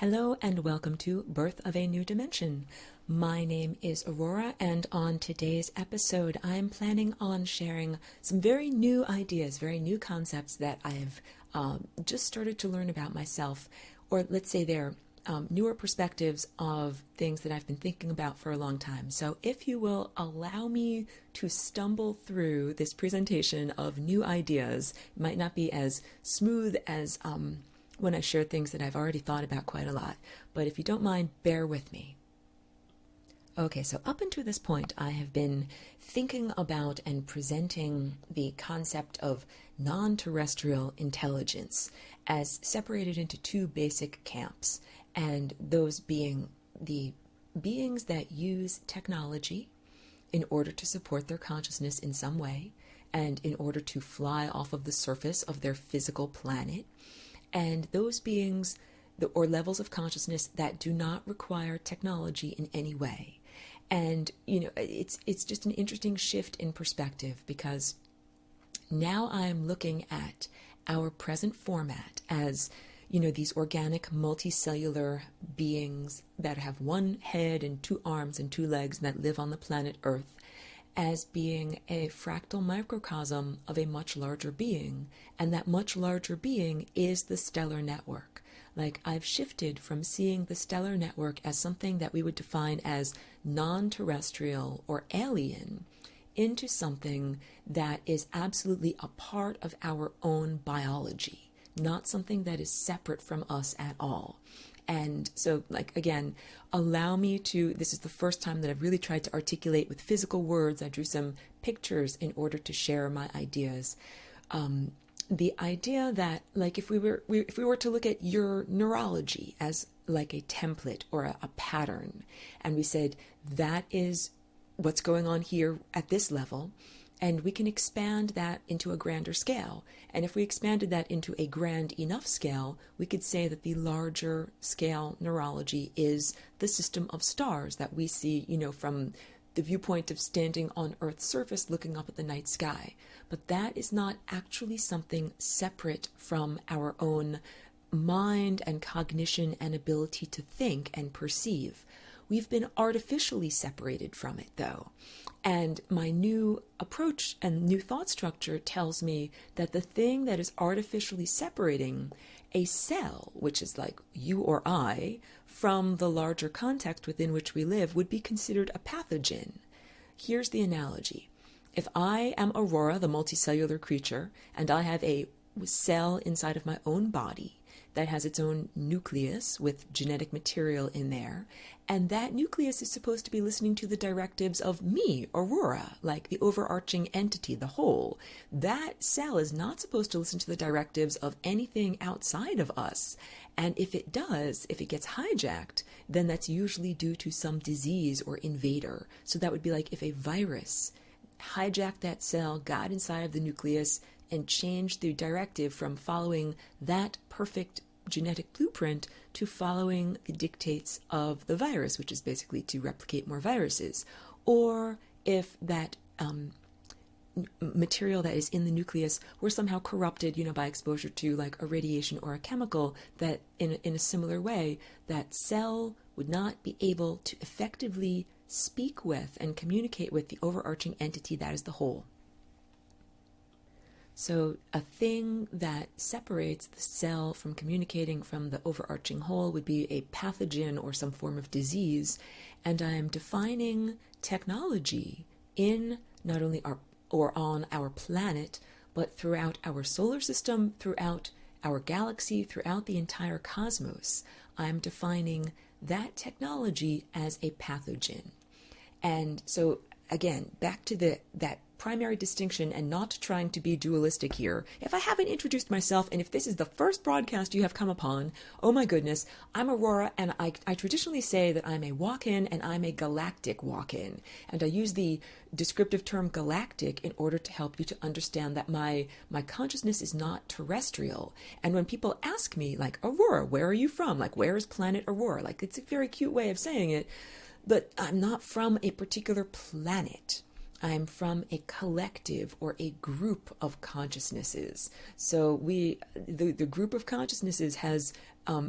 Hello and welcome to Birth of a New Dimension. My name is Aurora, and on today's episode I'm planning on sharing some very new ideas, very new concepts that I've just started to learn about myself, or let's say they're newer perspectives of things that I've been thinking about for a long time. So if you will allow me to stumble through this presentation of new ideas, it might not be as smooth as when I share things that I've already thought about quite a lot. But if you don't mind, bear with me. Okay, so up until this point, I have been thinking about and presenting the concept of non-terrestrial intelligence as separated into two basic camps, and those being the beings that use technology in order to support their consciousness in some way, and in order to fly off of the surface of their physical planet, and those beings or levels of consciousness that do not require technology in any way. And, it's just an interesting shift in perspective, because now I'm looking at our present format as, these organic multicellular beings that have one head and two arms and two legs and that live on the planet Earth, as being a fractal microcosm of a much larger being, and that much larger being is the stellar network. Like, I've shifted from seeing the stellar network as something that we would define as non-terrestrial or alien into something that is absolutely a part of our own biology, not something that is separate from us at all. And so, again, allow me to, this is the first time that I've really tried to articulate with physical words. I drew some pictures in order to share my ideas. The idea that, if we were to look at your neurology as like a template or a pattern, and we said that is what's going on here at this level, and we can expand that into a grander scale. And if we expanded that into a grand enough scale, we could say that the larger scale neurology is the system of stars that we see, from the viewpoint of standing on Earth's surface looking up at the night sky. But that is not actually something separate from our own mind and cognition and ability to think and perceive. We've been artificially separated from it, though. And my new approach and new thought structure tells me that the thing that is artificially separating a cell, which is like you or I, from the larger context within which we live, would be considered a pathogen. Here's the analogy. If I am Aurora, the multicellular creature, and I have a cell inside of my own body that has its own nucleus with genetic material in there, and that nucleus is supposed to be listening to the directives of me, Aurora, like the overarching entity, the whole. That cell is not supposed to listen to the directives of anything outside of us. And if it does, if it gets hijacked, then that's usually due to some disease or invader. So that would be like if a virus hijacked that cell, got inside of the nucleus, and change the directive from following that perfect genetic blueprint to following the dictates of the virus, which is basically to replicate more viruses. Or if that material that is in the nucleus were somehow corrupted, by exposure to like a radiation or a chemical, that in a similar way, that cell would not be able to effectively speak with and communicate with the overarching entity that is the whole. So a thing that separates the cell from communicating from the overarching whole would be a pathogen or some form of disease. And I am defining technology in not only on our planet, but throughout our solar system, throughout our galaxy, throughout the entire cosmos. I'm defining that technology as a pathogen. And so, again, back to that primary distinction, and not trying to be dualistic here. If I haven't introduced myself, and if this is the first broadcast you have come upon, oh my goodness, I'm Aurora, and I traditionally say that I'm a walk-in and I'm a galactic walk-in. And I use the descriptive term galactic in order to help you to understand that my consciousness is not terrestrial. And when people ask me, like, Aurora, where are you from? Like, where is planet Aurora? Like, it's a very cute way of saying it, but I'm not from a particular planet. I'm from a collective or a group of consciousnesses. So the group of consciousnesses has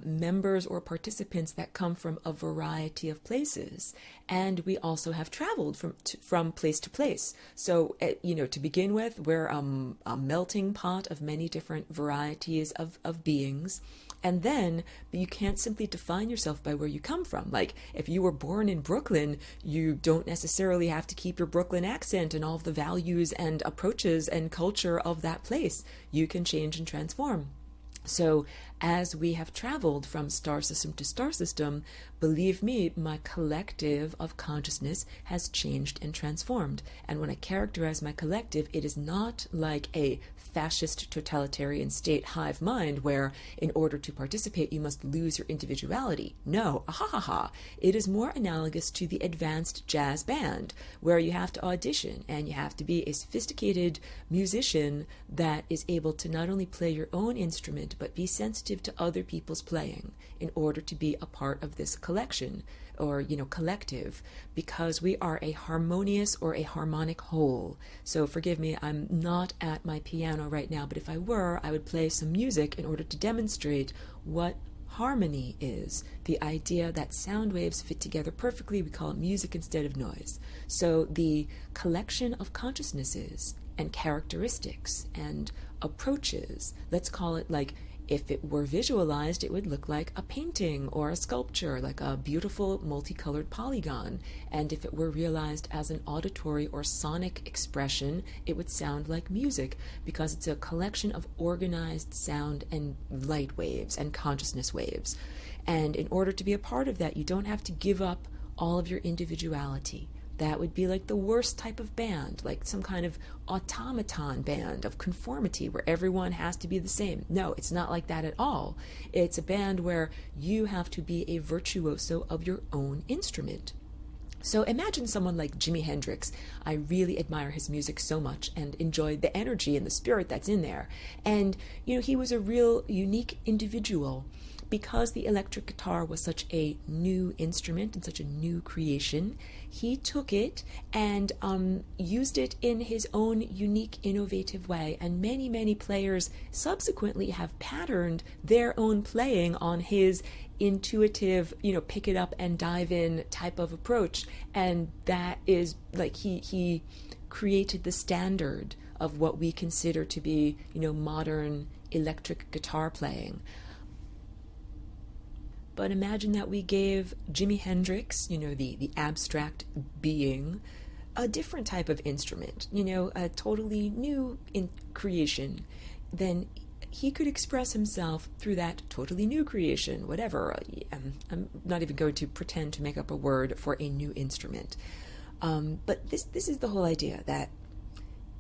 members or participants that come from a variety of places, and we also have traveled from place to place. So, to begin with, we're a melting pot of many different varieties of beings. And then you can't simply define yourself by where you come from. Like, if you were born in Brooklyn, you don't necessarily have to keep your Brooklyn accent and all of the values and approaches and culture of that place. You can change and transform. So as we have traveled from star system to star system, believe me, my collective of consciousness has changed and transformed. And when I characterize my collective, it is not like a fascist totalitarian state hive mind where in order to participate you must lose your individuality. No, ahahaha. It is more analogous to the advanced jazz band where you have to audition and you have to be a sophisticated musician that is able to not only play your own instrument but be sensitive to other people's playing in order to be a part of this collection or collective, because we are a harmonious or a harmonic whole. So forgive me, I'm not at my piano right now, but if I were, I would play some music in order to demonstrate what harmony is. The idea that sound waves fit together perfectly, we call it music instead of noise. So the collection of consciousnesses and characteristics and approaches, let's call it like, if it were visualized, it would look like a painting or a sculpture, like a beautiful multicolored polygon. And if it were realized as an auditory or sonic expression, it would sound like music, because it's a collection of organized sound and light waves and consciousness waves. And in order to be a part of that, you don't have to give up all of your individuality. That would be like the worst type of band, like some kind of automaton band of conformity where everyone has to be the same. No, it's not like that at all. It's a band where you have to be a virtuoso of your own instrument. So imagine someone like Jimi Hendrix. I really admire his music so much and enjoy the energy and the spirit that's in there. And, he was a real unique individual. Because the electric guitar was such a new instrument and such a new creation, he took it and used it in his own unique, innovative way. And many, many players subsequently have patterned their own playing on his intuitive, pick it up and dive in type of approach. And that is like he created the standard of what we consider to be, modern electric guitar playing. But imagine that we gave Jimi Hendrix, the abstract being, a different type of instrument, a totally new creation. Then he could express himself through that totally new creation, whatever. I'm not even going to pretend to make up a word for a new instrument. But this is the whole idea, that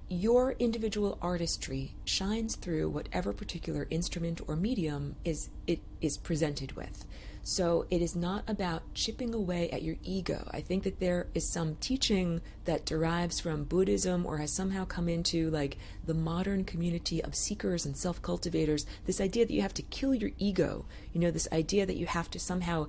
your individual artistry shines through whatever particular instrument or medium it is presented with. So it is not about chipping away at your ego. I think that there is some teaching that derives from Buddhism or has somehow come into like the modern community of seekers and self-cultivators, this idea that you have to kill your ego, this idea that you have to somehow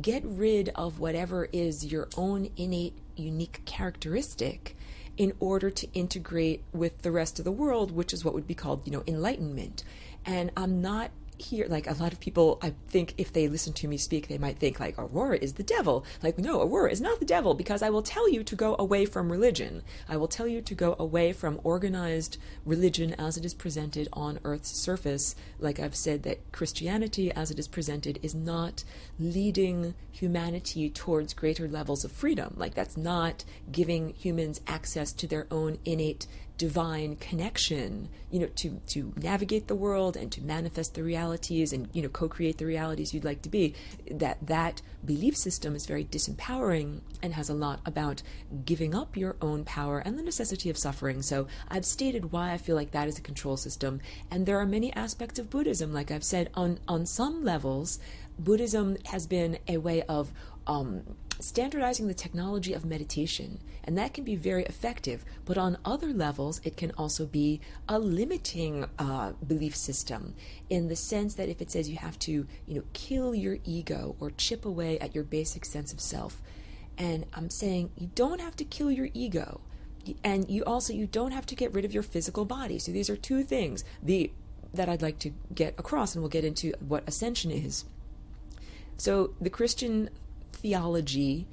get rid of whatever is your own innate, unique characteristic in order to integrate with the rest of the world, which is what would be called, enlightenment. And I'm not here, like a lot of people, I think if they listen to me speak, they might think like Aurora is the devil. Like, no, Aurora is not the devil, because I will tell you to go away from religion. I will tell you to go away from organized religion as it is presented on Earth's surface. Like I've said, that Christianity as it is presented is not leading humanity towards greater levels of freedom. Like that's not giving humans access to their own innate divine connection, to navigate the world and to manifest the realities and, co-create the realities you'd like to be. That belief system is very disempowering and has a lot about giving up your own power and the necessity of suffering. So I've stated why I feel like that is a control system. And there are many aspects of Buddhism, like I've said, on some levels, Buddhism has been a way of standardizing the technology of meditation, and that can be very effective. But on other levels, it can also be a limiting belief system, in the sense that if it says you have to, kill your ego or chip away at your basic sense of self, and I'm saying you don't have to kill your ego, and you don't have to get rid of your physical body. So these are two things. The that I'd like to get across, and we'll get into what ascension is. So the Christian theology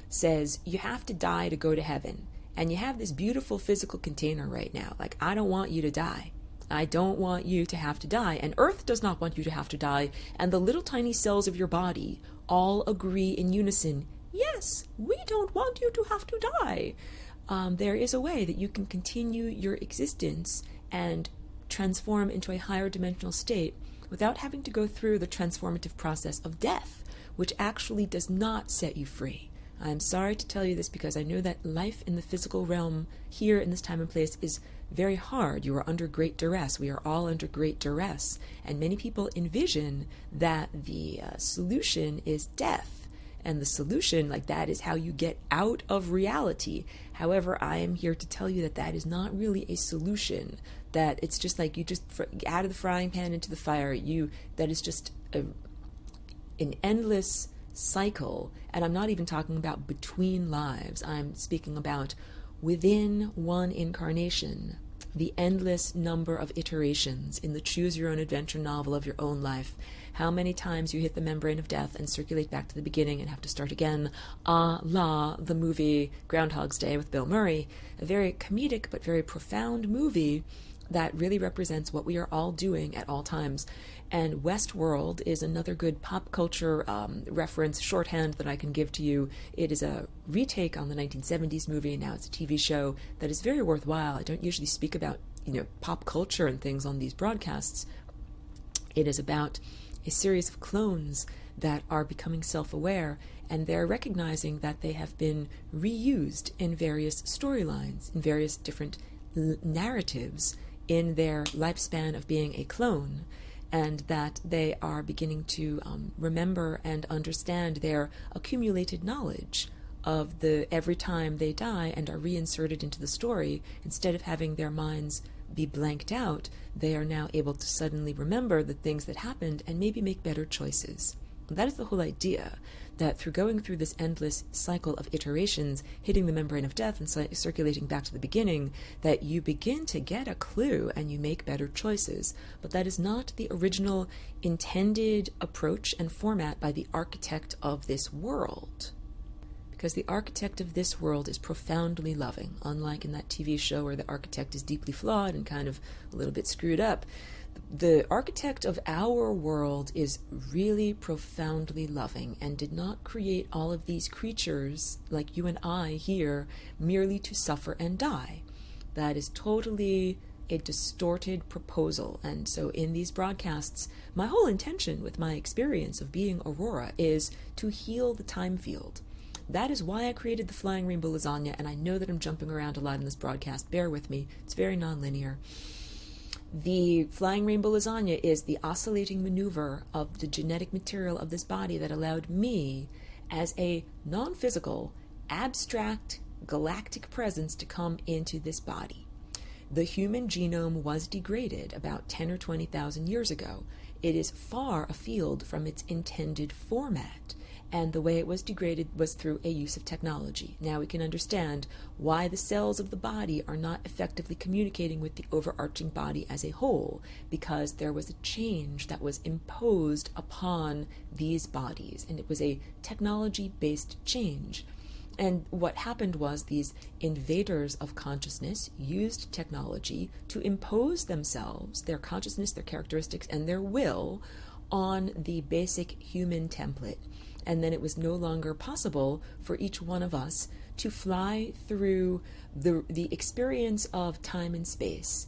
says you have to die to go to heaven. And you have this beautiful physical container right now. Like, I don't want you to die. I don't want you to have to die. And Earth does not want you to have to die. And the little tiny cells of your body all agree in unison, yes, we don't want you to have to die. There is a way that you can continue your existence and transform into a higher dimensional state without having to go through the transformative process of death, which actually does not set you free. I'm sorry to tell you this because I know that life in the physical realm here in this time and place is very hard. You are under great duress. We are all under great duress. And many people envision that the solution is death. And the solution, like that, is how you get out of reality. However, I am here to tell you that that is not really a solution. That it's just like you just out of the frying pan into the fire. That is just an endless cycle. And I'm not even talking about between lives. I'm speaking about within one incarnation, the endless number of iterations in the choose your own adventure novel of your own life. How many times you hit the membrane of death and circulate back to the beginning and have to start again, a la the movie Groundhog's Day with Bill Murray, a very comedic but very profound movie that really represents what we are all doing at all times. And Westworld is another good pop culture reference shorthand that I can give to you. It is a retake on the 1970s movie. Now it's a TV show that is very worthwhile. I don't usually speak about, pop culture and things on these broadcasts. It is about a series of clones that are becoming self-aware, and they're recognizing that they have been reused in various storylines, in various different narratives in their lifespan of being a clone, and that they are beginning to remember and understand their accumulated knowledge of every time they die and are reinserted into the story. Instead of having their minds be blanked out, they are now able to suddenly remember the things that happened and maybe make better choices. That is the whole idea, that through going through this endless cycle of iterations, hitting the membrane of death and circulating back to the beginning, that you begin to get a clue and you make better choices. But that is not the original intended approach and format by the architect of this world. Because the architect of this world is profoundly loving, unlike in that TV show where the architect is deeply flawed and kind of a little bit screwed up. The architect of our world is really profoundly loving and did not create all of these creatures like you and I here merely to suffer and die. That is totally a distorted proposal. And so in these broadcasts, my whole intention with my experience of being Aurora is to heal the time field. That is why I created the Flying Rainbow Lasagna, and I know that I'm jumping around a lot in this broadcast. Bear with me. It's very nonlinear. The Flying Rainbow Lasagna is the oscillating maneuver of the genetic material of this body that allowed me, as a non-physical, abstract, galactic presence, to come into this body. The human genome was degraded about 10 or 20,000 years ago. It is far afield from its intended format. And the way it was degraded was through a use of technology. Now we can understand why the cells of the body are not effectively communicating with the overarching body as a whole, because there was a change that was imposed upon these bodies, and it was a technology-based change. And what happened was these invaders of consciousness used technology to impose themselves, their consciousness, their characteristics, and their will on the basic human template. And then it was no longer possible for each one of us to fly through the experience of time and space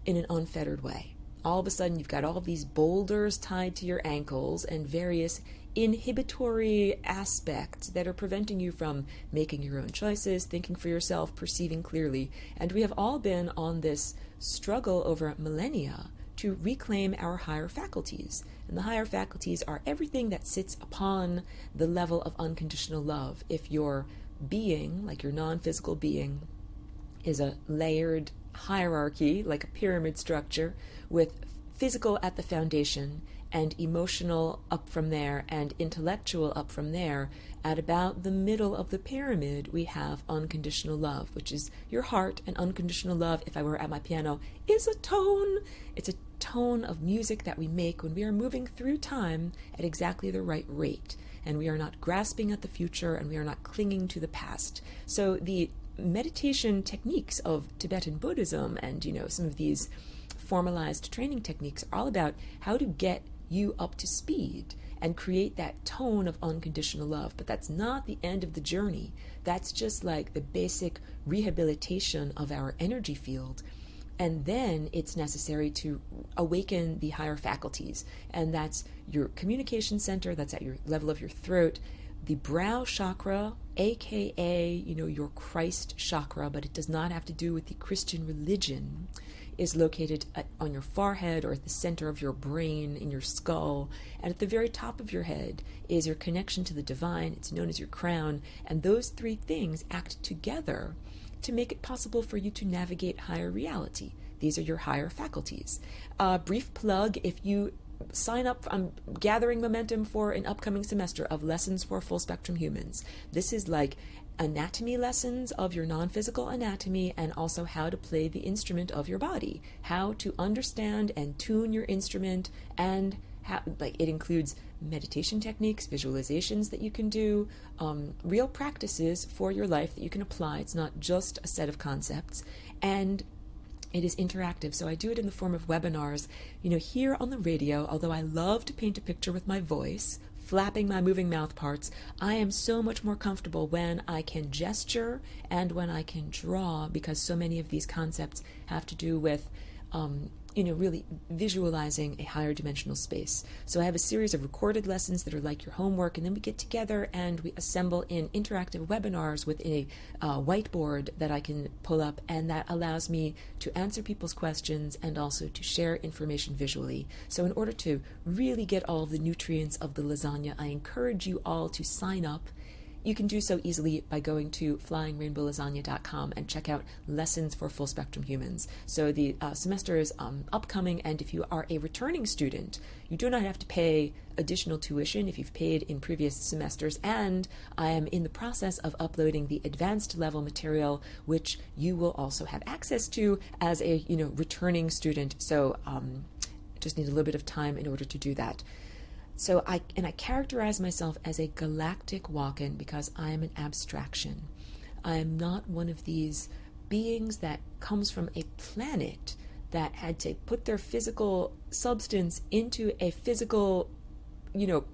in an unfettered way. All of a sudden, you've got all these boulders tied to your ankles and various inhibitory aspects that are preventing you from making your own choices, thinking for yourself, perceiving clearly. And we have all been on this struggle over millennia to reclaim our higher faculties. And the higher faculties are everything that sits upon the level of unconditional love. If your being, like your non-physical being, is a layered hierarchy, like a pyramid structure, with physical at the foundation, and emotional up from there, and intellectual up from there. At about the middle of the pyramid, we have unconditional love, which is your heart. And unconditional love, if I were at my piano, is a tone. It's a tone of music that we make when we are moving through time at exactly the right rate. And we are not grasping at the future, and we are not clinging to the past. So the meditation techniques of Tibetan Buddhism and, some of these formalized training techniques are all about how to get you up to speed and create that tone of unconditional love. But that's not the end of the journey. That's just like the basic rehabilitation of our energy field. And then it's necessary to awaken the higher faculties. And that's your communication center, that's at your level of your throat, the brow chakra, aka, your Christ chakra, but it does not have to do with the Christian religion, is located on your forehead or at the center of your brain, in your skull. And at the very top of your head is your connection to the divine. It's known as your crown. And those three things act together to make it possible for you to navigate higher reality. These are your higher faculties. Brief plug, if you sign up, I'm gathering momentum for an upcoming semester of Lessons for Full Spectrum Humans. This is like anatomy lessons of your non-physical anatomy, and also how to play the instrument of your body, how to understand and tune your instrument, and how, it includes meditation techniques, visualizations that you can do, real practices for your life that you can apply. It's not just a set of concepts, and it is interactive. So I do it in the form of webinars, here on the radio. Although I love to paint a picture with my voice, flapping my moving mouth parts, I am so much more comfortable when I can gesture and when I can draw, because so many of these concepts have to do with really visualizing a higher dimensional space. So I have a series of recorded lessons that are like your homework, and then we get together and we assemble in interactive webinars with a whiteboard that I can pull up, and that allows me to answer people's questions and also to share information visually. So in order to really get all of the nutrients of the lasagna, I encourage you all to sign up. You can do so easily by going to flyingrainbowlasagna.com and check out Lessons for Full Spectrum Humans. So the semester is upcoming, and if you are a returning student, you do not have to pay additional tuition if you've paid in previous semesters, and I am in the process of uploading the advanced level material, which you will also have access to as a returning student. So just need a little bit of time in order to do that. So I characterize myself as a galactic walk-in because I am an abstraction. I am not one of these beings that comes from a planet that had to put their physical substance into a physical,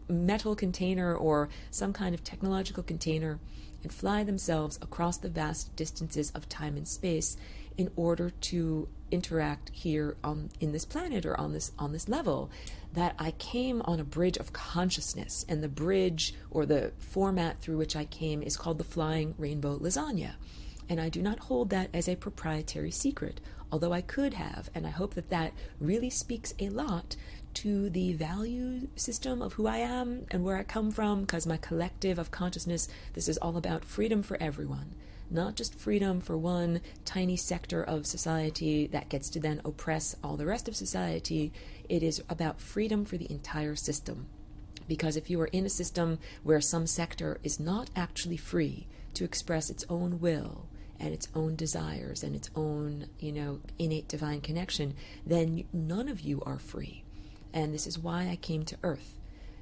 metal container or some kind of technological container and fly themselves across the vast distances of time and space in order to interact here in this planet or on this level. That I came on a bridge of consciousness, and the bridge or the format through which I came is called the Flying Rainbow Lasagna. And I do not hold that as a proprietary secret, although I could have, and I hope that really speaks a lot to the value system of who I am and where I come from, because my collective of consciousness, this is all about freedom for everyone. Not just freedom for one tiny sector of society that gets to then oppress all the rest of society. It is about freedom for the entire system. Because if you are in a system where some sector is not actually free to express its own will and its own desires and its own, innate divine connection, then none of you are free. And this is why I came to Earth,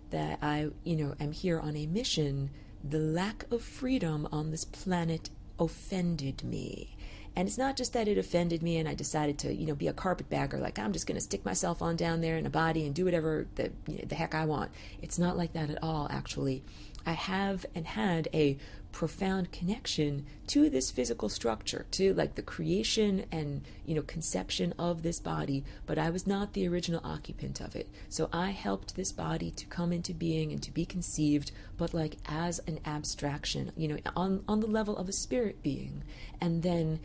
that I, am here on a mission. The lack of freedom on this planet offended me. And it's not just that it offended me and I decided to, be a carpetbagger, like I'm just going to stick myself on down there in a body and do whatever the heck I want. It's not like that at all, actually. I have and had a profound connection to this physical structure, to like the creation and, conception of this body, but I was not the original occupant of it. So I helped this body to come into being and to be conceived, but like as an abstraction, on the level of a spirit being. And then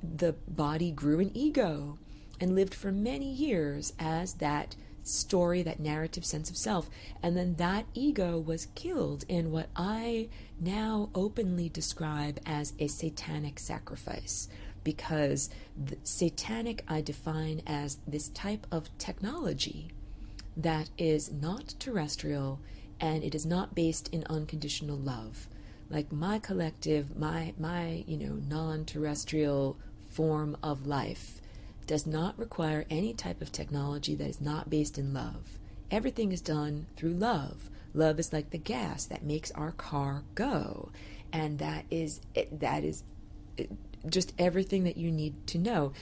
the body grew an ego and lived for many years as that story, that narrative sense of self. And then that ego was killed in what I now openly describe as a satanic sacrifice. because the satanic I define as this type of technology that is not terrestrial, and it is not based in unconditional love. Like my collective, my non-terrestrial form of life does not require any type of technology that is not based in love. Everything is done through love. Love is like the gas that makes our car go, and that is just everything that you need to know.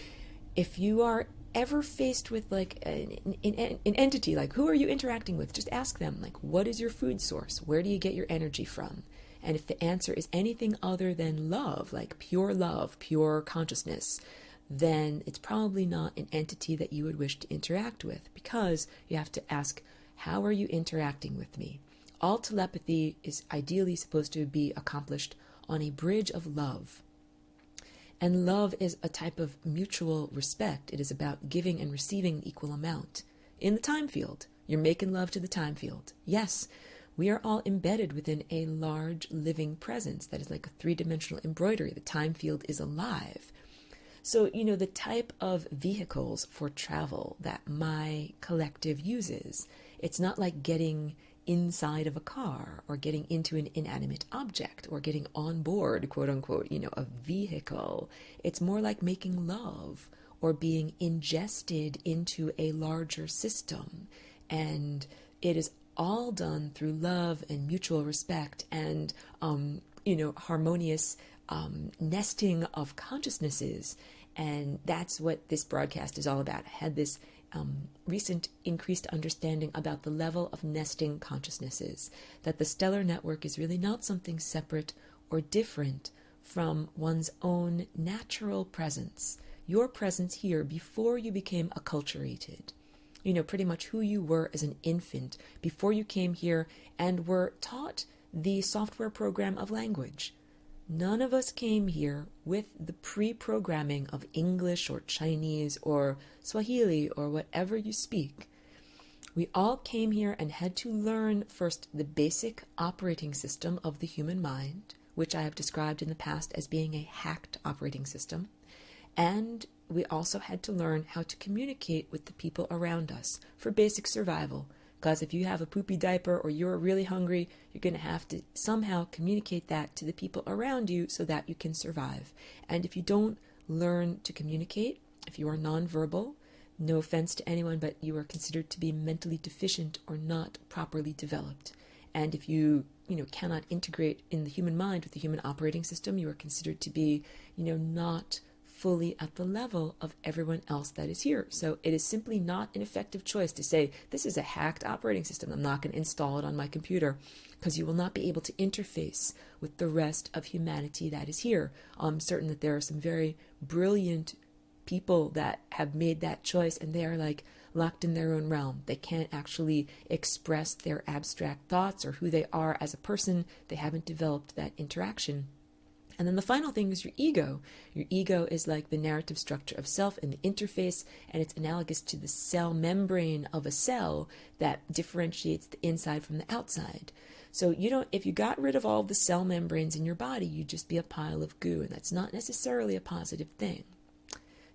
If you are ever faced with like an entity, like who are you interacting with, just ask them, like, what is your food source? Where do you get your energy from? And if the answer is anything other than love, love, pure consciousness, then it's probably not an entity that you would wish to interact with, because you have to ask, how are you interacting with me? All telepathy is ideally supposed to be accomplished on a bridge of love. And love is a type of mutual respect. It is about giving and receiving equal amount. In the time field, you're making love to the time field. Yes, we are all embedded within a large living presence that is like a three-dimensional embroidery. The time field is alive. So, the type of vehicles for travel that my collective uses, it's not like getting inside of a car or getting into an inanimate object or getting on board, quote unquote, a vehicle. It's more like making love or being ingested into a larger system. And it is all done through love and mutual respect and, harmonious nesting of consciousnesses. And that's what this broadcast is all about. I had this recent increased understanding about the level of nesting consciousnesses, that the stellar network is really not something separate or different from one's own natural presence. Your presence here before you became acculturated. Pretty much who you were as an infant before you came here and were taught the software program of language. None of us came here with the pre-programming of English or Chinese or Swahili or whatever you speak. We all came here and had to learn first the basic operating system of the human mind, which I have described in the past as being a hacked operating system. And we also had to learn how to communicate with the people around us for basic survival. Because if you have a poopy diaper or you're really hungry, you're going to have to somehow communicate that to the people around you so that you can survive. And if you don't learn to communicate, if you are nonverbal, no offense to anyone, but you are considered to be mentally deficient or not properly developed. And if you, cannot integrate in the human mind with the human operating system, you are considered to be, not fully at the level of everyone else that is here. So it is simply not an effective choice to say, this is a hacked operating system, I'm not going to install it on my computer, because you will not be able to interface with the rest of humanity that is here. I'm certain that there are some very brilliant people that have made that choice, and they are like locked in their own realm. They can't actually express their abstract thoughts or who they are as a person. They haven't developed that interaction. And then the final thing is your ego. Your ego is like the narrative structure of self and the interface, and it's analogous to the cell membrane of a cell that differentiates the inside from the outside. So if you got rid of all the cell membranes in your body, you'd just be a pile of goo, and that's not necessarily a positive thing.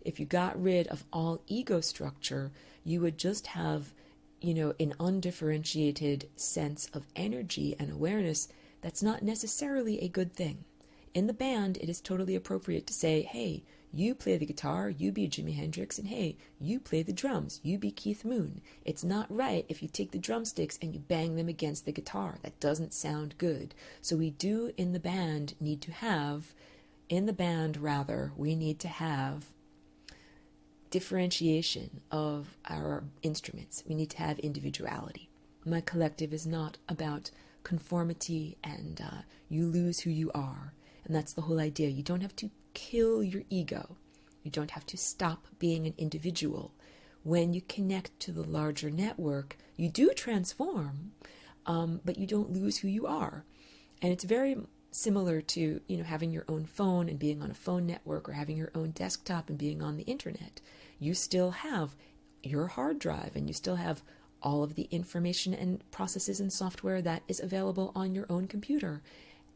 If you got rid of all ego structure, you would just have, an undifferentiated sense of energy and awareness that's not necessarily a good thing. In the band, it is totally appropriate to say, hey, you play the guitar, you be Jimi Hendrix, and hey, you play the drums, you be Keith Moon. It's not right if you take the drumsticks and you bang them against the guitar. That doesn't sound good. So we do we need to have differentiation of our instruments. We need to have individuality. My collective is not about conformity and you lose who you are. And that's the whole idea. You don't have to kill your ego. You don't have to stop being an individual. When you connect to the larger network, you do transform, but you don't lose who you are. And it's very similar to, having your own phone and being on a phone network, or having your own desktop and being on the internet. You still have your hard drive, and you still have all of the information and processes and software that is available on your own computer.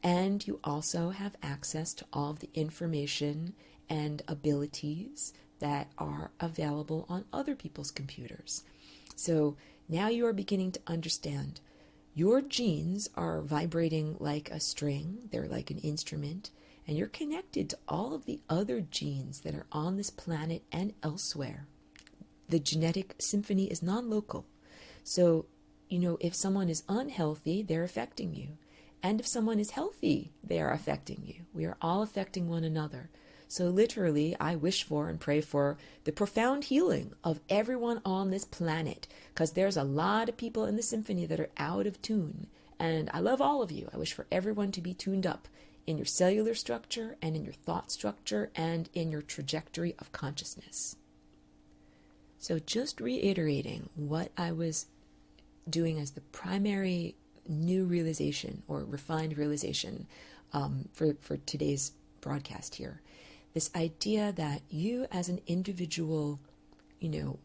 And you also have access to all of the information and abilities that are available on other people's computers. So now you are beginning to understand your genes are vibrating like a string, they're like an instrument, and you're connected to all of the other genes that are on this planet and elsewhere. The genetic symphony is non-local. So, if someone is unhealthy, they're affecting you. And if someone is healthy, they are affecting you. We are all affecting one another. So literally, I wish for and pray for the profound healing of everyone on this planet, because there's a lot of people in the symphony that are out of tune. And I love all of you. I wish for everyone to be tuned up in your cellular structure and in your thought structure and in your trajectory of consciousness. So just reiterating what I was doing as the primary new realization or refined realization for today's broadcast here. This idea that you as an individual,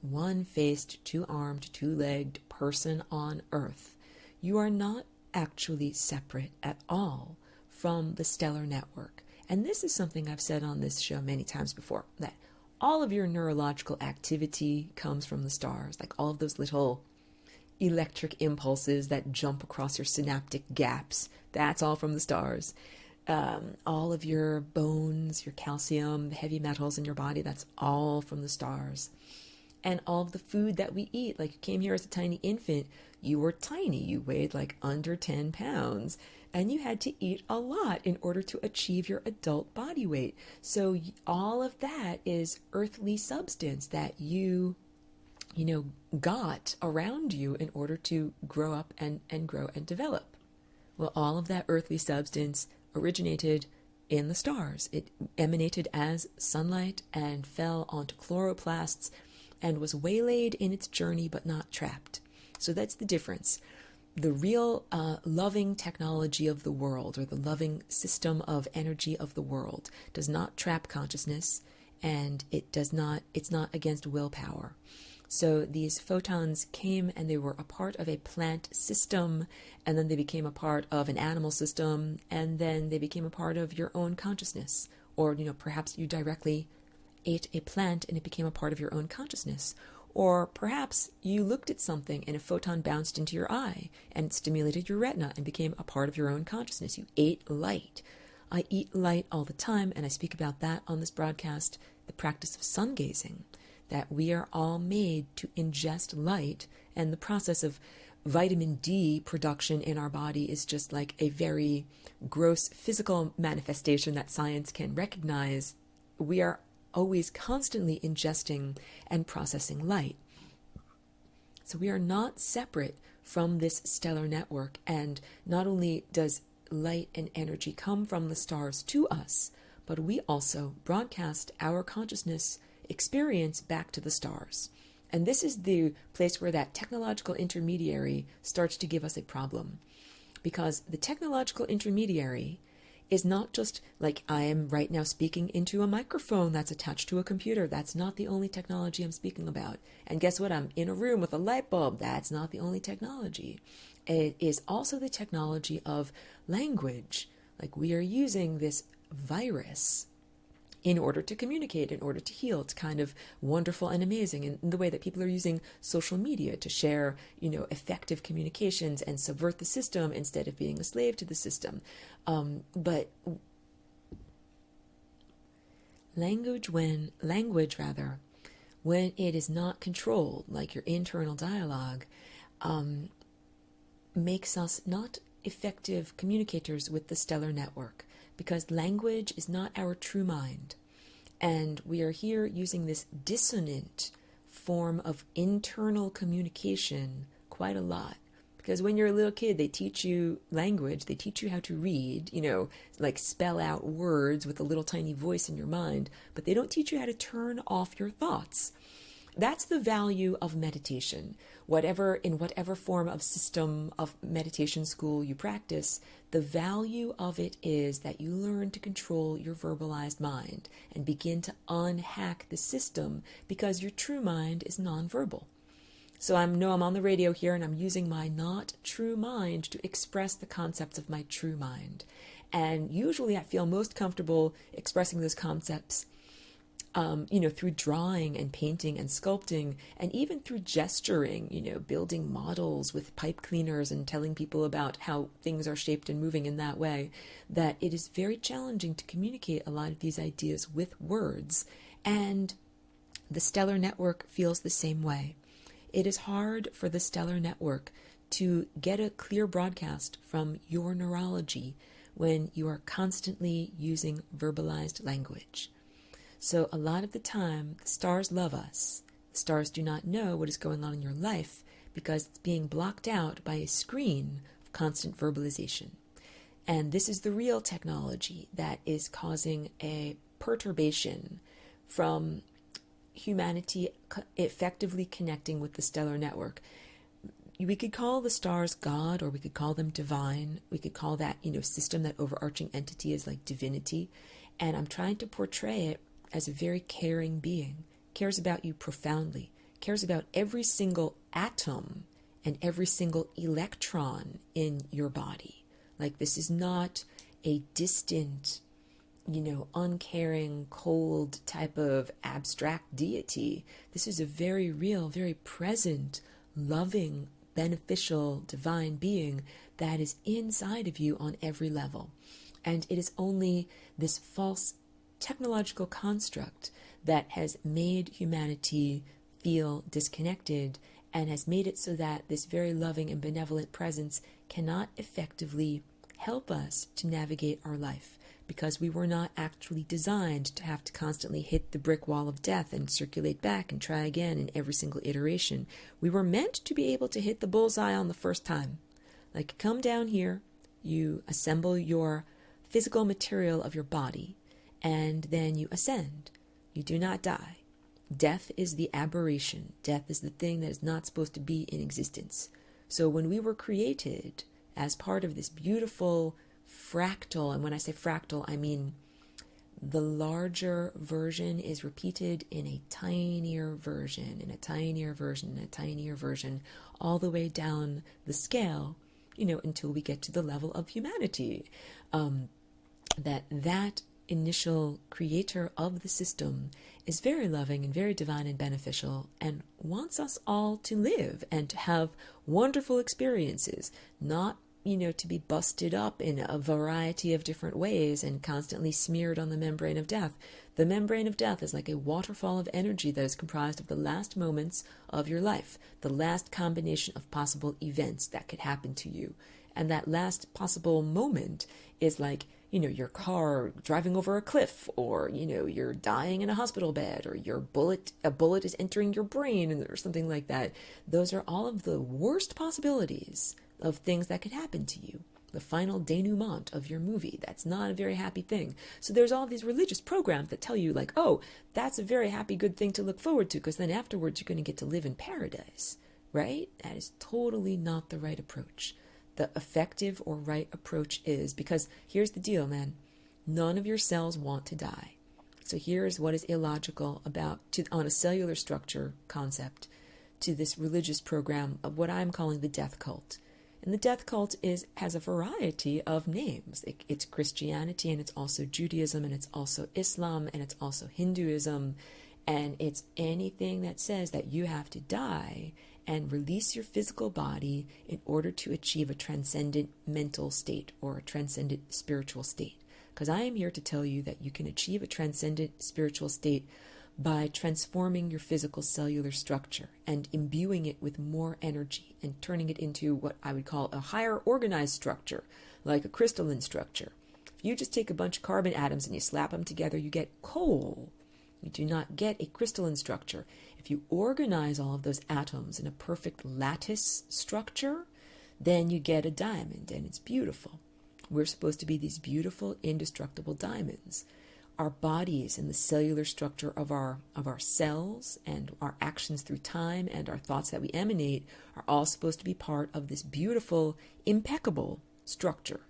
one-faced, two-armed, two-legged person on Earth, you are not actually separate at all from the stellar network. And this is something I've said on this show many times before, that all of your neurological activity comes from the stars, like all of those little electric impulses that jump across your synaptic gaps. That's all from the stars. All of your bones, your calcium, the heavy metals in your body, that's all from the stars. And all of the food that we eat, like you came here as a tiny infant, you were tiny, you weighed like under 10 pounds, and you had to eat a lot in order to achieve your adult body weight. So all of that is earthly substance that you got around you in order to grow up and grow and develop. Well, all of that earthly substance originated in the stars. It emanated as sunlight and fell onto chloroplasts and was waylaid in its journey but not trapped. So that's the difference. The real loving technology of the world, or the loving system of energy of the world, does not trap consciousness, and it's not against willpower. So these photons came and they were a part of a plant system, and then they became a part of an animal system, and then they became a part of your own consciousness. Or, perhaps you directly ate a plant and it became a part of your own consciousness. Or perhaps you looked at something and a photon bounced into your eye and stimulated your retina and became a part of your own consciousness. You ate light. I eat light all the time, and I speak about that on this broadcast, the practice of sun gazing. That we are all made to ingest light, and the process of vitamin D production in our body is just like a very gross physical manifestation that science can recognize. We are always constantly ingesting and processing light. So we are not separate from this stellar network, and not only does light and energy come from the stars to us, but we also broadcast our consciousness experience back to the stars. And this is the place where that technological intermediary starts to give us a problem. Because the technological intermediary is not just like I am right now speaking into a microphone that's attached to a computer. That's not the only technology I'm speaking about. And guess what? I'm in a room with a light bulb. That's not the only technology. It is also the technology of language. Like we are using this virus in order to communicate, in order to heal. It's kind of wonderful and amazing in the way that people are using social media to share, effective communications and subvert the system instead of being a slave to the system. But language, when it is not controlled, like your internal dialogue, makes us not effective communicators with the stellar network. Because language is not our true mind. And we are here using this dissonant form of internal communication quite a lot. Because when you're a little kid, they teach you language, they teach you how to read, like spell out words with a little tiny voice in your mind, but they don't teach you how to turn off your thoughts. That's the value of meditation. In whatever form of system of meditation school you practice, the value of it is that you learn to control your verbalized mind and begin to unhack the system, because your true mind is nonverbal. So I'm on the radio here and I'm using my not true mind to express the concepts of my true mind. And usually I feel most comfortable expressing those concepts through drawing and painting and sculpting, and even through gesturing, building models with pipe cleaners and telling people about how things are shaped and moving in that way, that it is very challenging to communicate a lot of these ideas with words. And the stellar network feels the same way. It is hard for the stellar network to get a clear broadcast from your neurology when you are constantly using verbalized language. So a lot of the time, the stars love us. The stars do not know what is going on in your life because it's being blocked out by a screen of constant verbalization. And this is the real technology that is causing a perturbation from humanity effectively connecting with the stellar network. We could call the stars God, or we could call them divine. We could call that, system, that overarching entity, as like divinity. And I'm trying to portray it as a very caring being, cares about you profoundly, cares about every single atom and every single electron in your body. Like, this is not a distant, uncaring, cold type of abstract deity. This is a very real, very present, loving, beneficial, divine being that is inside of you on every level. And it is only this false technological construct that has made humanity feel disconnected and has made it so that this very loving and benevolent presence cannot effectively help us to navigate our life, because we were not actually designed to have to constantly hit the brick wall of death and circulate back and try again in every single iteration. We were meant to be able to hit the bullseye on the first time. Like, come down here, you assemble your physical material of your body, and then you ascend. You do not die. Death is the aberration. Death is the thing that is not supposed to be in existence. So when we were created as part of this beautiful fractal, and when I say fractal, I mean the larger version is repeated in a tinier version, in a tinier version, in a tinier version, all the way down the scale, until we get to the level of humanity. That initial creator of the system is very loving and very divine and beneficial, and wants us all to live and to have wonderful experiences, not to be busted up in a variety of different ways and constantly smeared on the membrane of death. The membrane of death is like a waterfall of energy that is comprised of the last moments of your life, the last combination of possible events that could happen to you. And that last possible moment is like, your car driving over a cliff, or, you're dying in a hospital bed, or a bullet is entering your brain, or something like that. Those are all of the worst possibilities of things that could happen to you. The final denouement of your movie. That's not a very happy thing. So there's all these religious programs that tell you, like, oh, that's a very happy, good thing to look forward to, because then afterwards you're going to get to live in paradise, right? That is totally not the right approach. The effective or right approach is, because here's the deal, man. None of your cells want to die. So here's what is illogical on a cellular structure concept, to this religious program of what I'm calling the death cult. And the death cult has a variety of names. It's Christianity, and it's also Judaism, and it's also Islam, and it's also Hinduism, and it's anything that says that you have to die and release your physical body in order to achieve a transcendent mental state or a transcendent spiritual state. Because I am here to tell you that you can achieve a transcendent spiritual state by transforming your physical cellular structure and imbuing it with more energy and turning it into what I would call a higher organized structure, like a crystalline structure. If you just take a bunch of carbon atoms and you slap them together, you get coal. You do not get a crystalline structure. If you organize all of those atoms in a perfect lattice structure, then you get a diamond, and it's beautiful. We're supposed to be these beautiful, indestructible diamonds. Our bodies and the cellular structure of our cells and our actions through time and our thoughts that we emanate are all supposed to be part of this beautiful, impeccable structure.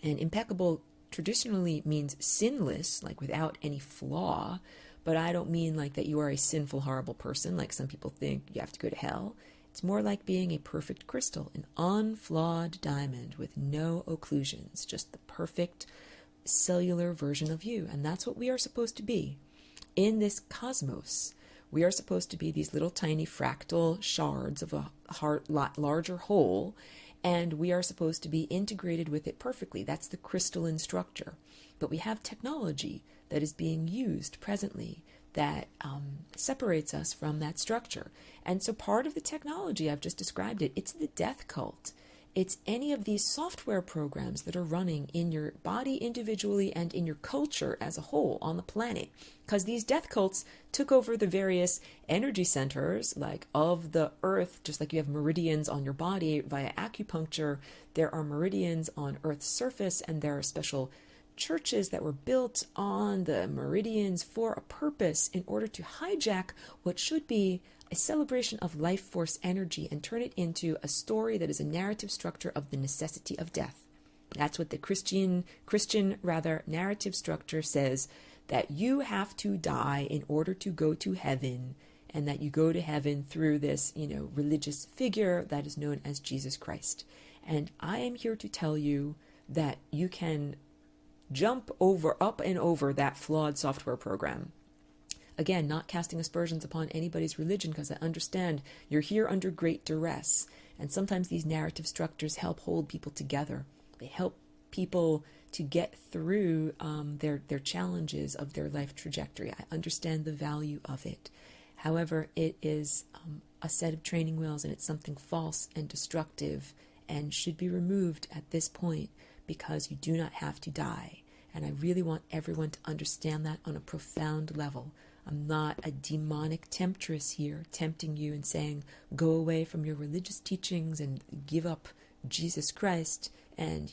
And impeccable traditionally means sinless, like without any flaw, but I don't mean like that you are a sinful, horrible person, like some people think you have to go to hell. It's more like being a perfect crystal, an unflawed diamond with no occlusions, just the perfect cellular version of you. And that's what we are supposed to be. in this cosmos, we are supposed to be these little tiny fractal shards of a larger whole, and we are supposed to be integrated with it perfectly. That's the crystalline structure. But we have technology that is being used presently that separates us from that structure. And so part of the technology, I've just described it, it's the death cult. It's any of these software programs that are running in your body individually and in your culture as a whole on the planet. Because these death cults took over the various energy centers, like of the earth, just like you have meridians on your body via acupuncture, there are meridians on Earth's surface, and there are special churches that were built on the meridians for a purpose in order to hijack what should be a celebration of life force energy and turn it into a story that is a narrative structure of the necessity of death. That's what the Christian narrative structure says, that you have to die in order to go to heaven, and that you go to heaven through this, religious figure that is known as Jesus Christ. And I am here to tell you that you can jump up and over that flawed software program. Again, not casting aspersions upon anybody's religion, because I understand you're here under great duress. And sometimes these narrative structures help hold people together. They help people to get through their challenges of their life trajectory. I understand the value of it. However, it is a set of training wheels, and it's something false and destructive and should be removed at this point, because you do not have to die. And I really want everyone to understand that on a profound level. I'm not a demonic temptress here, tempting you and saying, go away from your religious teachings and give up Jesus Christ and,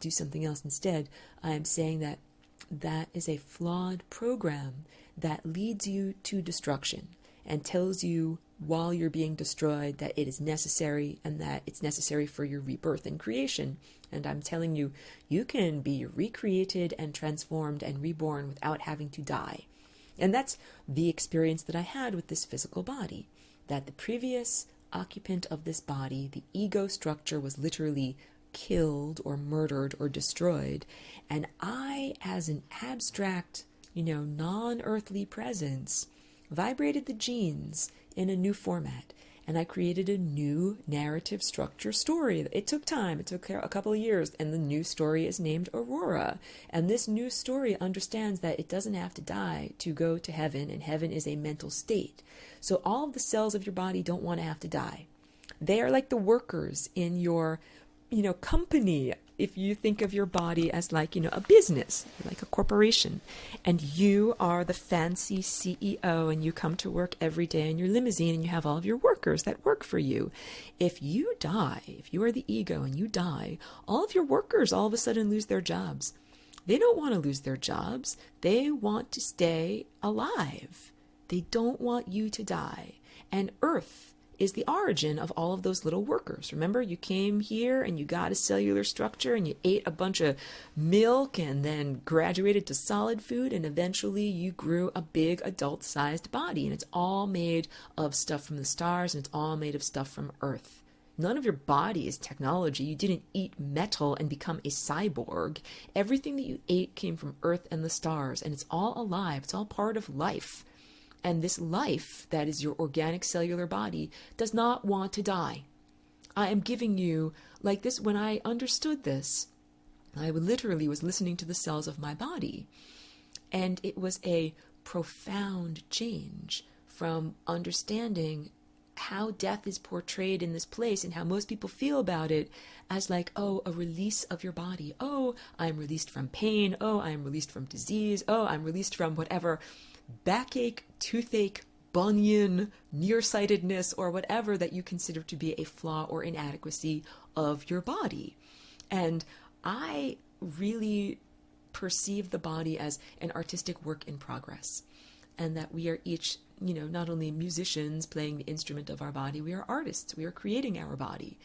do something else instead. I am saying that that is a flawed program that leads you to destruction and tells you while you're being destroyed that it is necessary and that it's necessary for your rebirth and creation. And I'm telling you, you can be recreated and transformed and reborn without having to die. And that's the experience that I had with this physical body, that the previous occupant of this body, the ego structure, was literally killed or murdered or destroyed. And I, as an abstract, non-earthly presence, vibrated the genes in a new format. And I created a new narrative structure story. It took time. It took a couple of years. And the new story is named Aurora. And this new story understands that it doesn't have to die to go to heaven. And heaven is a mental state. So all of the cells of your body don't want to have to die. They are like the workers in your, company. If you think of your body as like, a business, like a corporation, and you are the fancy CEO and you come to work every day in your limousine and you have all of your workers that work for you. If you die, if you are the ego and you die, all of your workers all of a sudden lose their jobs. They don't want to lose their jobs. They want to stay alive. They don't want you to die. And Earth is the origin of all of those little workers. Remember, you came here and you got a cellular structure and you ate a bunch of milk and then graduated to solid food, and eventually you grew a big adult-sized body, and it's all made of stuff from the stars, and it's all made of stuff from Earth. None of your body is technology. You didn't eat metal and become a cyborg. Everything that you ate came from Earth and the stars, and it's all alive. It's all part of life. And this life, that is your organic cellular body, does not want to die. I am giving you, like this, when I understood this, I literally was listening to the cells of my body. And it was a profound change from understanding how death is portrayed in this place and how most people feel about it as like, oh, a release of your body. Oh, I'm released from pain. Oh, I'm released from disease. Oh, I'm released from whatever backache, toothache, bunion, nearsightedness, or whatever that you consider to be a flaw or inadequacy of your body. And I really perceive the body as an artistic work in progress, and that we are each, not only musicians playing the instrument of our body, we are artists. We are creating our body.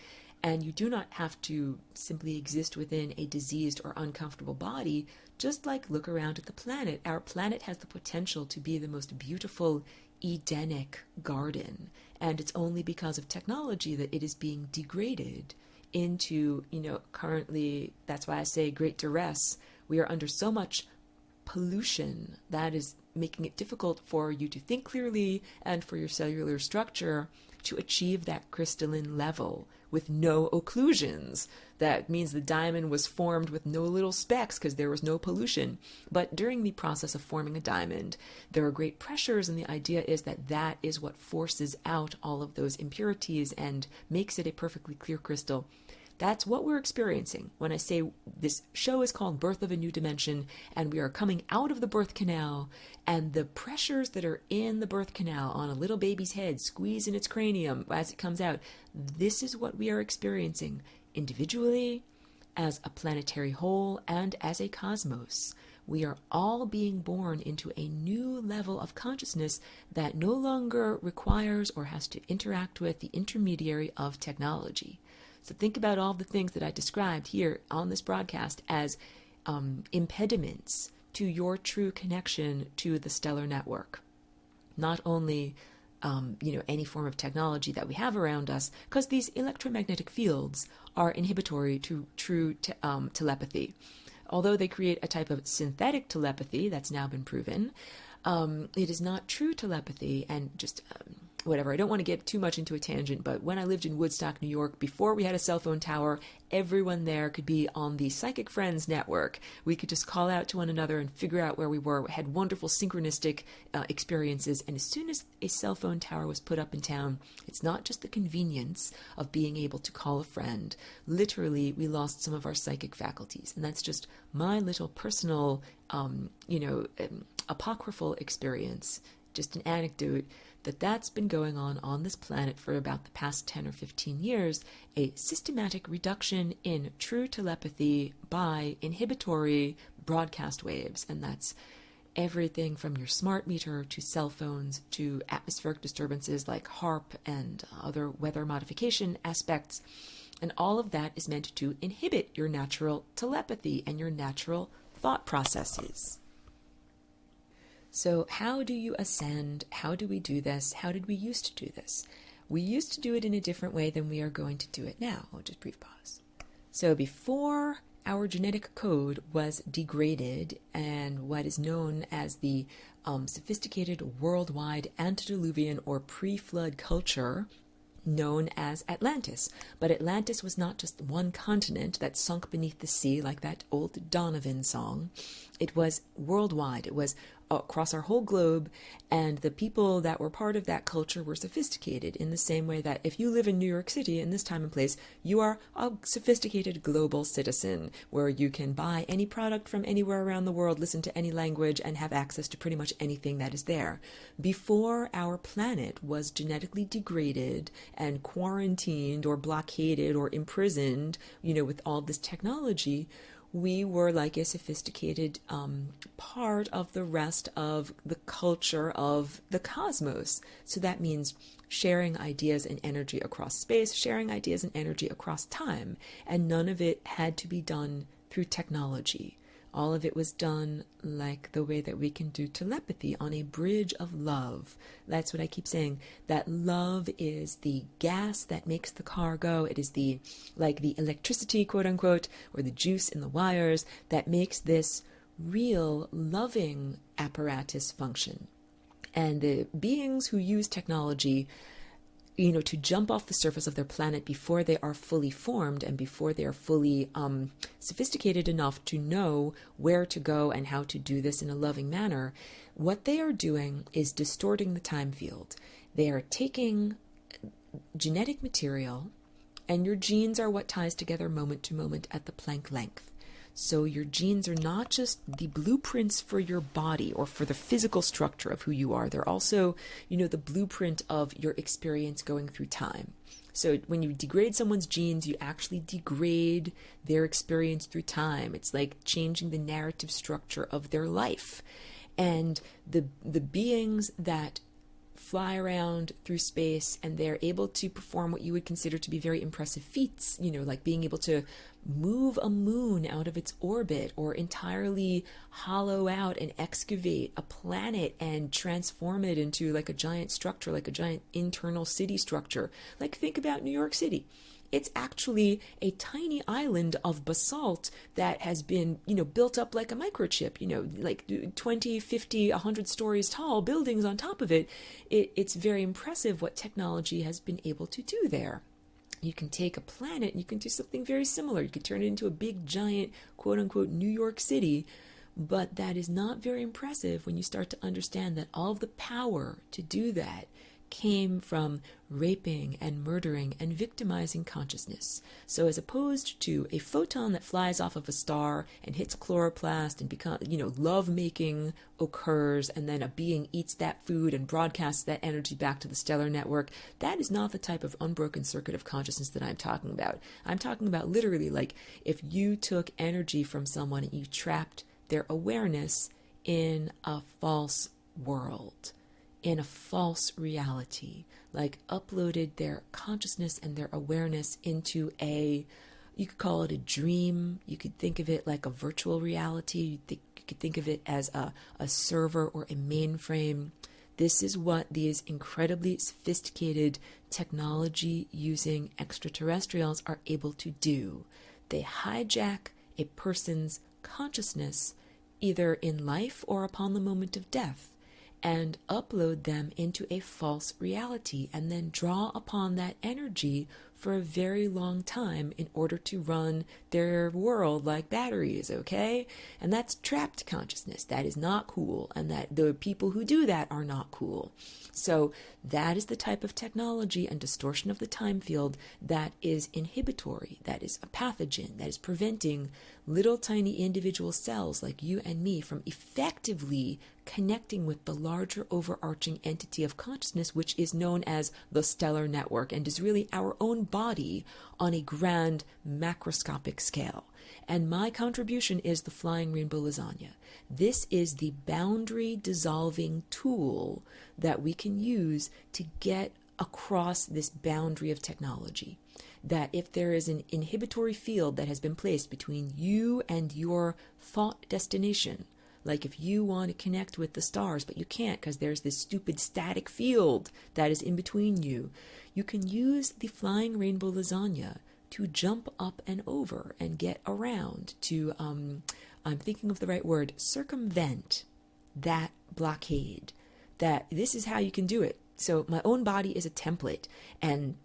And you do not have to simply exist within a diseased or uncomfortable body. Just like look around at the planet. Our planet has the potential to be the most beautiful Edenic garden. And it's only because of technology that it is being degraded into, currently, that's why I say great duress. We are under so much pollution that is making it difficult for you to think clearly and for your cellular structure to achieve that crystalline level with no occlusions. That means the diamond was formed with no little specks because there was no pollution. But during the process of forming a diamond, there are great pressures, and the idea is that that is what forces out all of those impurities and makes it a perfectly clear crystal. That's what we're experiencing when I say this show is called Birth of a New Dimension, and we are coming out of the birth canal, and the pressures that are in the birth canal on a little baby's head, squeezing its cranium as it comes out, this is what we are experiencing individually, as a planetary whole, and as a cosmos. We are all being born into a new level of consciousness that no longer requires or has to interact with the intermediary of technology. So think about all the things that I described here on this broadcast as impediments to your true connection to the stellar network. Not only any form of technology that we have around us, because these electromagnetic fields are inhibitory to true telepathy. Although they create a type of synthetic telepathy that's now been proven, it is not true telepathy. And just whatever, I don't want to get too much into a tangent, but when I lived in Woodstock, New York, before we had a cell phone tower, everyone there could be on the Psychic Friends network. We could just call out to one another and figure out where we were. We had wonderful synchronistic experiences. And as soon as a cell phone tower was put up in town, it's not just the convenience of being able to call a friend. Literally, we lost some of our psychic faculties. And that's just my little personal, apocryphal experience, just an anecdote, that's been going on this planet for about the past 10 or 15 years, a systematic reduction in true telepathy by inhibitory broadcast waves. And that's everything from your smart meter to cell phones to atmospheric disturbances like HARP and other weather modification aspects. And all of that is meant to inhibit your natural telepathy and your natural thought processes. So how do you ascend? How do we do this? How did we used to do this? We used to do it in a different way than we are going to do it now. Just brief pause. So before our genetic code was degraded and what is known as the sophisticated worldwide antediluvian or pre-flood culture known as Atlantis. But Atlantis was not just one continent that sunk beneath the sea like that old Donovan song. It was worldwide. It was across our whole globe, and the people that were part of that culture were sophisticated in the same way that if you live in New York City in this time and place, you are a sophisticated global citizen where you can buy any product from anywhere around the world, listen to any language, and have access to pretty much anything that is there. Before our planet was genetically degraded and quarantined or blockaded or imprisoned, with all this technology, we were like a sophisticated part of the rest of the culture of the cosmos. So that means sharing ideas and energy across space, sharing ideas and energy across time. And none of it had to be done through technology. All of it was done like the way that we can do telepathy, on a bridge of love. That's what I keep saying, that love is the gas that makes the car go. It is the electricity, quote unquote, or the juice in the wires that makes this real loving apparatus function. And the beings who use technology, to jump off the surface of their planet before they are fully formed and before they are fully sophisticated enough to know where to go and how to do this in a loving manner, what they are doing is distorting the time field. They are taking genetic material, and your genes are what ties together moment to moment at the Planck length. So your genes are not just the blueprints for your body or for the physical structure of who you are. They're also, the blueprint of your experience going through time. So when you degrade someone's genes, you actually degrade their experience through time. It's like changing the narrative structure of their life. And the beings that fly around through space and they're able to perform what you would consider to be very impressive feats, like being able to move a moon out of its orbit or entirely hollow out and excavate a planet and transform it into like a giant structure, like a giant internal city structure. Like think about New York City. It's actually a tiny island of basalt that has been, built up like a microchip, like 20, 50, 100 stories tall buildings on top of it. It's very impressive what technology has been able to do there. You can take a planet and you can do something very similar. You could turn it into a big, giant, quote unquote, New York City. But that is not very impressive when you start to understand that all of the power to do that came from raping and murdering and victimizing consciousness. So as opposed to a photon that flies off of a star and hits chloroplast and becomes, love-making occurs, and then a being eats that food and broadcasts that energy back to the stellar network, that is not the type of unbroken circuit of consciousness that I'm talking about. I'm talking about literally like if you took energy from someone and you trapped their awareness in a false world, in a false reality, like uploaded their consciousness and their awareness into you could call it a dream, you could think of it like a virtual reality, you could think of it as a server or a mainframe. This is what these incredibly sophisticated technology using extraterrestrials are able to do. They hijack a person's consciousness either in life or upon the moment of death, and upload them into a false reality, and then draw upon that energy for a very long time in order to run their world like batteries, okay? And that's trapped consciousness. That is not cool, and that the people who do that are not cool. So that is the type of technology and distortion of the time field that is inhibitory, that is a pathogen, that is preventing little tiny individual cells like you and me from effectively connecting with the larger overarching entity of consciousness, which is known as the stellar network and is really our own body on a grand macroscopic scale. And my contribution is the Flying Rainbow Lasagna. This is the boundary dissolving tool that we can use to get across this boundary of technology. That if there is an inhibitory field that has been placed between you and your thought destination, like if you want to connect with the stars, but you can't because there's this stupid static field that is in between you, you can use the Flying Rainbow Lasagna to jump up and over and get around to, I'm thinking of the right word, circumvent that blockade. That this is how you can do it. So my own body is a template, and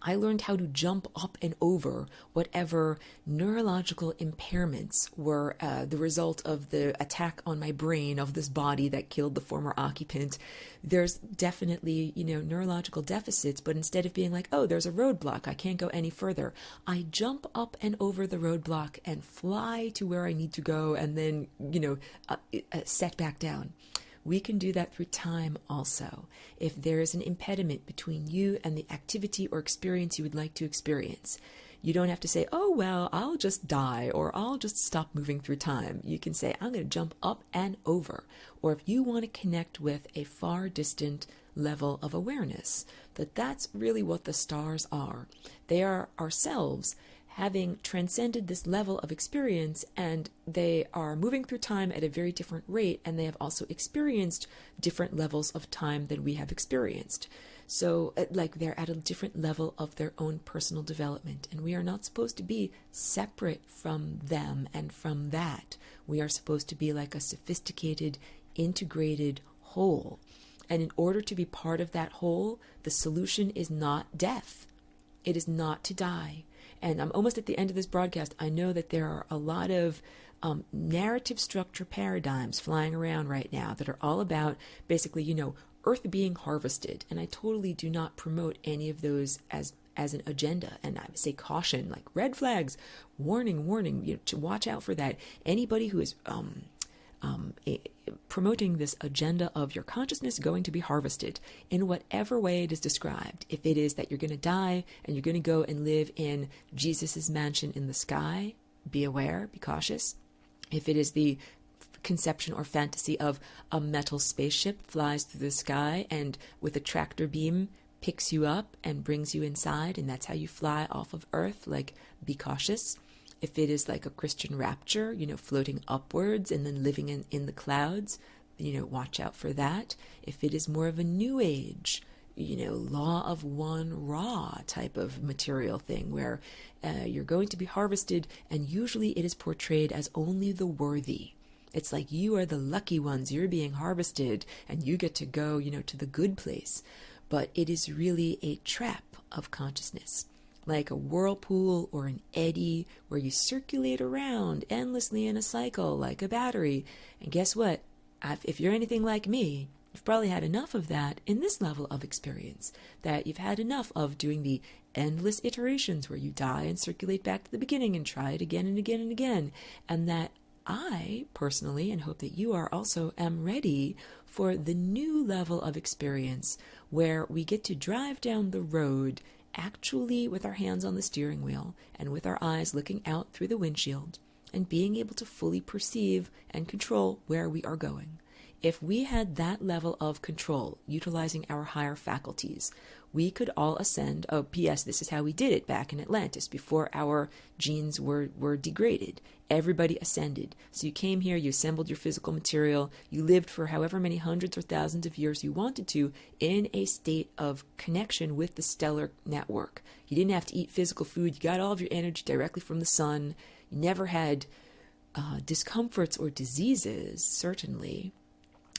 I learned how to jump up and over whatever neurological impairments were the result of the attack on my brain of this body that killed the former occupant. There's definitely, neurological deficits, but instead of being like, oh, there's a roadblock, I can't go any further, I jump up and over the roadblock and fly to where I need to go and then, set back down. We can do that through time also. If there is an impediment between you and the activity or experience you would like to experience, you don't have to say, oh, well, I'll just die or I'll just stop moving through time. You can say, I'm going to jump up and over. Or if you want to connect with a far distant level of awareness, that's really what the stars are. They are ourselves having transcended this level of experience, and they are moving through time at a very different rate, and they have also experienced different levels of time than we have experienced. So, they're at a different level of their own personal development, and we are not supposed to be separate from them and from that. We are supposed to be like a sophisticated, integrated whole. And in order to be part of that whole, the solution is not death. It is not to die. And I'm almost at the end of this broadcast. I know that there are a lot of narrative structure paradigms flying around right now that are all about basically, Earth being harvested. And I totally do not promote any of those as an agenda. And I say caution, like red flags, warning, to watch out for that. Anybody who is promoting this agenda of your consciousness going to be harvested in whatever way it is described. If it is that you're going to die and you're going to go and live in Jesus's mansion in the sky, be aware, be cautious. If it is the conception or fantasy of a metal spaceship flies through the sky and with a tractor beam picks you up and brings you inside, and that's how you fly off of Earth, be cautious. If it is like a Christian rapture, floating upwards and then living in the clouds, watch out for that. If it is more of a new age law of one raw type of material thing where you're going to be harvested, and usually it is portrayed as only the worthy. It's like you are the lucky ones, you're being harvested, and you get to go, to the good place. But it is really a trap of consciousness, like a whirlpool or an eddy where you circulate around endlessly in a cycle like a battery. And guess what? If you're anything like me, you've probably had enough of that in this level of experience, that you've had enough of doing the endless iterations where you die and circulate back to the beginning and try it again and again and again. And that I personally, and hope that you are also, am ready for the new level of experience where we get to drive down the road actually with our hands on the steering wheel and with our eyes looking out through the windshield and being able to fully perceive and control where we are going. If we had that level of control, utilizing our higher faculties, we could all ascend. Oh, P.S., this is how we did it back in Atlantis before our genes were degraded. Everybody ascended. So you came here, you assembled your physical material, you lived for however many hundreds or thousands of years you wanted to in a state of connection with the stellar network. You didn't have to eat physical food. You got all of your energy directly from the sun. You never had discomforts or diseases, certainly.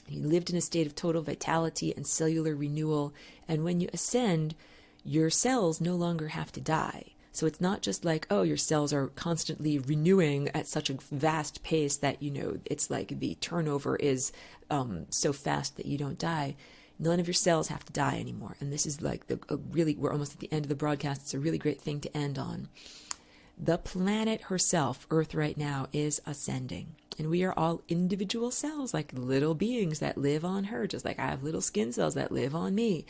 You lived in a state of total vitality and cellular renewal. And when you ascend, your cells no longer have to die. So it's not just like, oh, your cells are constantly renewing at such a vast pace that, it's like the turnover is so fast that you don't die. None of your cells have to die anymore. And this is like we're almost at the end of the broadcast. It's a really great thing to end on. The planet herself, Earth right now, is ascending. And we are all individual cells, like little beings that live on her, just like I have little skin cells that live on me.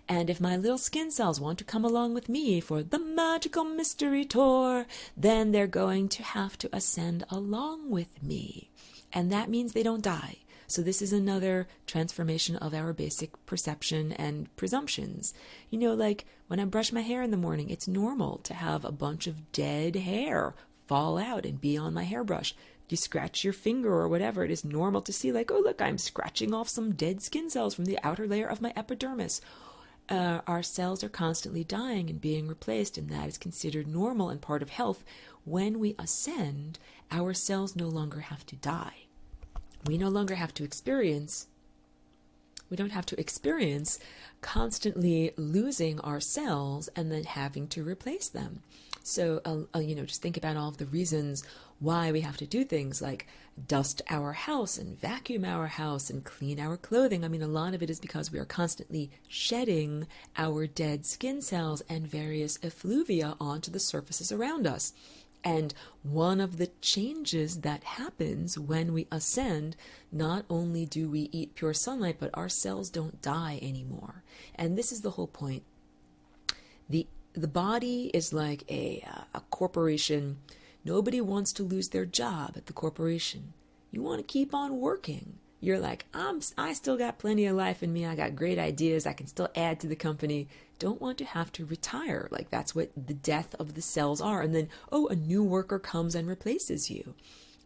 And if my little skin cells want to come along with me for the magical mystery tour, then they're going to have to ascend along with me. And that means they don't die. So this is another transformation of our basic perception and presumptions. Like when I brush my hair in the morning, it's normal to have a bunch of dead hair fall out and be on my hairbrush. You scratch your finger or whatever, it is normal to see like, oh, look, I'm scratching off some dead skin cells from the outer layer of my epidermis. Our cells are constantly dying and being replaced, and that is considered normal and part of health. When we ascend, our cells no longer have to die. We no longer have to experience, we don't have to experience constantly losing our cells and then having to replace them. So, just think about all of the reasons why we have to do things like dust our house and vacuum our house and clean our clothing. I mean, a lot of it is because we are constantly shedding our dead skin cells and various effluvia onto the surfaces around us. And one of the changes that happens when we ascend, not only do we eat pure sunlight, but our cells don't die anymore. And this is the whole point. The body is like a corporation. Nobody wants to lose their job at the corporation. You want to keep on working. You're like, I still got plenty of life in me. I got great ideas. I can still add to the company. Don't want to have to retire. Like that's what the death of the cells are. And then, a new worker comes and replaces you.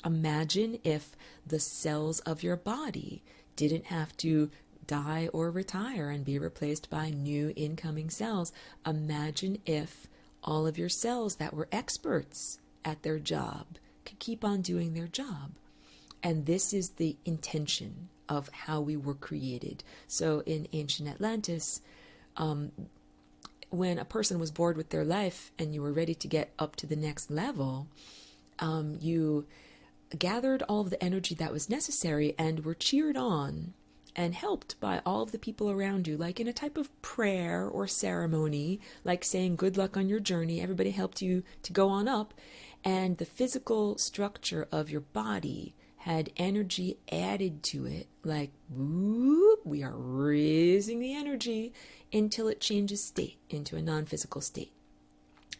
Imagine if the cells of your body didn't have to die or retire and be replaced by new incoming cells. Imagine if all of your cells that were experts at their job could keep on doing their job. And this is the intention of how we were created. So in ancient Atlantis, when a person was bored with their life and you were ready to get up to the next level, you gathered all of the energy that was necessary and were cheered on and helped by all of the people around you, like in a type of prayer or ceremony, like saying good luck on your journey. Everybody helped you to go on up. And the physical structure of your body had energy added to it, like, whoop, we are raising the energy until it changes state into a non-physical state.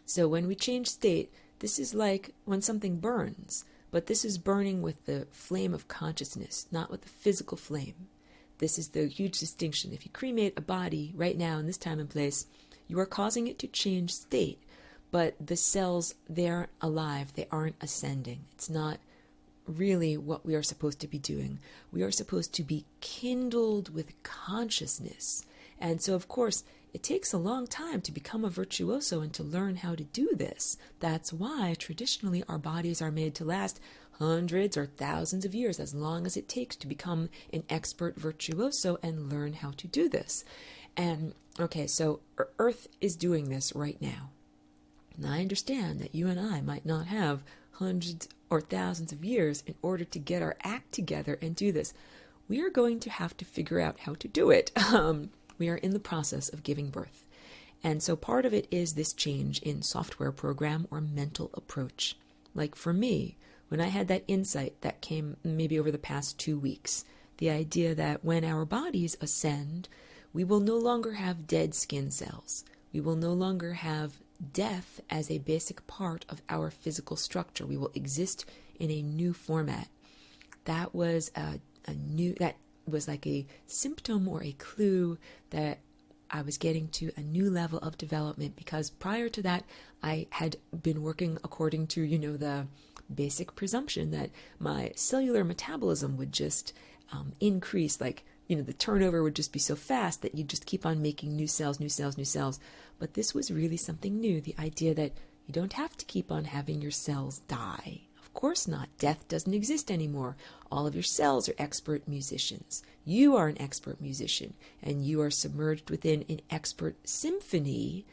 So when we change state, this is like when something burns, but this is burning with the flame of consciousness, not with the physical flame. This is the huge distinction. If you cremate a body right now in this time and place, you are causing it to change state, but the cells, they're alive, they aren't ascending. It's not really what we are supposed to be doing. We are supposed to be kindled with consciousness And so, of course, it takes a long time to become a virtuoso and to learn how to do this. That's why traditionally our bodies are made to last hundreds or thousands of years, as long as it takes to become an expert virtuoso and learn how to do this. And okay, so Earth is doing this right now. And I understand that you and I might not have hundreds or thousands of years in order to get our act together and do this. We are going to have to figure out how to do it. We are in the process of giving birth. And so part of it is this change in software program or mental approach. Like for me, when I had that insight that came maybe over the past 2 weeks, the idea that when our bodies ascend, we will no longer have dead skin cells. We will no longer have death as a basic part of our physical structure. We will exist in a new format. That was that was like a symptom or a clue that I was getting to a new level of development, because prior to that, I had been working according to, the basic presumption that my cellular metabolism would just increase, like, the turnover would just be so fast that you'd just keep on making new cells, new cells, new cells. But this was really something new, the idea that you don't have to keep on having your cells die. Of course not. Death doesn't exist anymore. All of your cells are expert musicians. You are an expert musician, and you are submerged within an expert symphony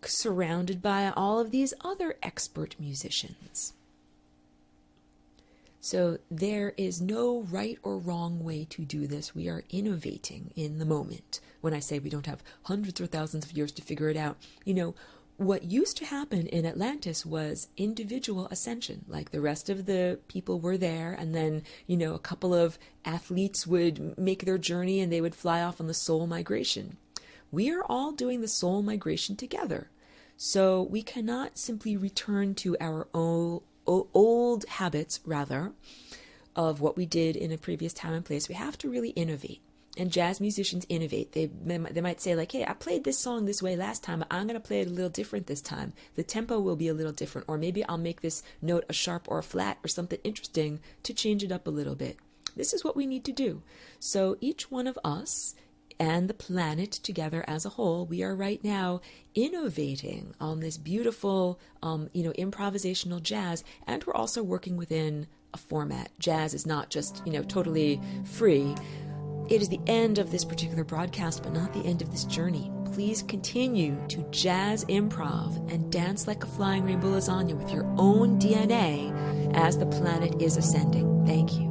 surrounded by all of these other expert musicians. So there is no right or wrong way to do this. We are innovating in the moment. When I say we don't have hundreds or thousands of years to figure it out, what used to happen in Atlantis was individual ascension. Like the rest of the people were there, and then, a couple of athletes would make their journey and they would fly off on the soul migration. We are all doing the soul migration together. So we cannot simply return to our old habits, rather, of what we did in a previous time and place. We have to really innovate. And jazz musicians innovate. They might say, like, hey, I played this song this way last time, but I'm going to play it a little different this time. The tempo will be a little different. Or maybe I'll make this note a sharp or a flat or something interesting to change it up a little bit. This is what we need to do. So each one of us and the planet together as a whole, we are right now innovating on this beautiful, improvisational jazz. And we're also working within a format. Jazz is not just, totally free. It is the end of this particular broadcast, but not the end of this journey. Please continue to jazz improv and dance like a flying rainbow lasagna with your own DNA as the planet is ascending. Thank you.